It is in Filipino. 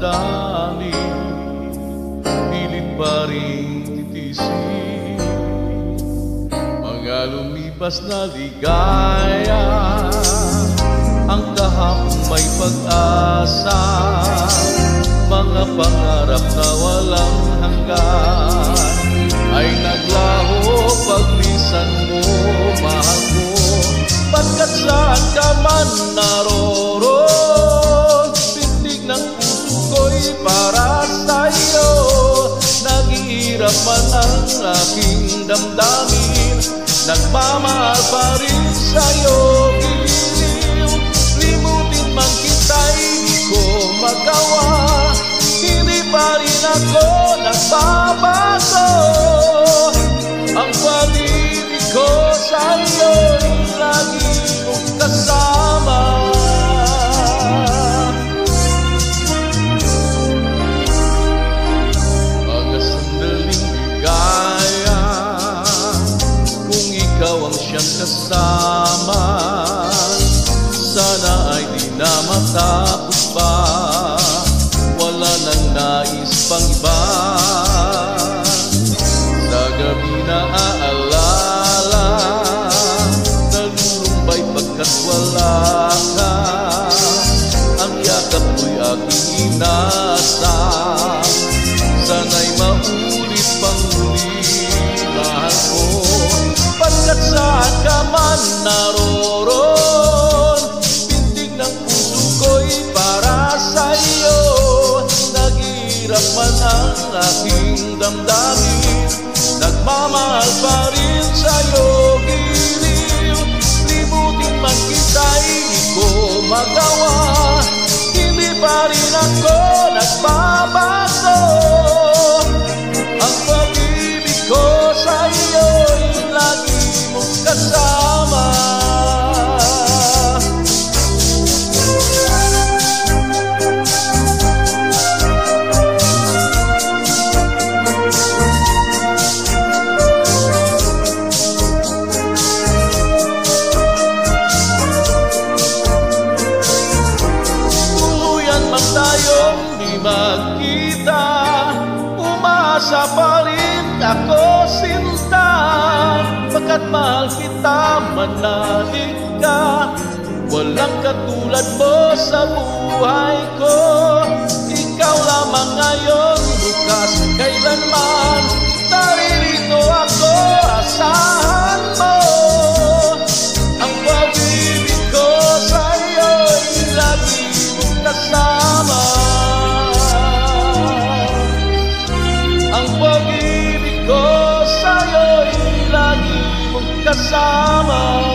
damdamin, pilit pa rin titisin mga lumipas na ligaya. Ang kahapon may pag-asa, mga pangarap na walang hanggan ay naglaho paglisan mo, mahal ko. Pagkat saan ka man naroon, pintig ng puso ko'y para sa'yo. Naghihirap man ang aking damdamin, nagmamahal pa rin sa'yo. Giliw, limutin man kita'y di ko magawa, hindi pa rin ako nagbabago. Ang pag-ibig ko sa'yo'y lagi mong kasama. Mga sandaling ligaya, kung ikaw ang siyang kasama, sana ay di na matapos pa, wala nang nais pang iba. Sa gabi na aalala, nalulumbay pagkat wala ka. Ang yakap ko'y aking inasam, sana'y maulit pang muli, mahal ko. Pagkat saan ka man naroon, pintig ng puso ko'y para sa'yo. Naghihirap man ang aking damdamin, nagmamahal pa rin sa'yo. Giliw, limutin man kita'y di ko magawa, hindi pa rin ako nagbabago. Ang pag-ibig ko sa'yo'y lagi mong kasama. Tayong di magkita, umasa pa rin ako sinta. Pagkat mahal kita, manalig ka, walang katulad mo sa buhay ko. Ikaw lamang ngayon, bukas, kailanman, naririto ako, asahan mo. Ang pag-ibig ko sa'yo'y lagi mong kasama. Ang pag-ibig ko sa'yo'y lagi mong kasama.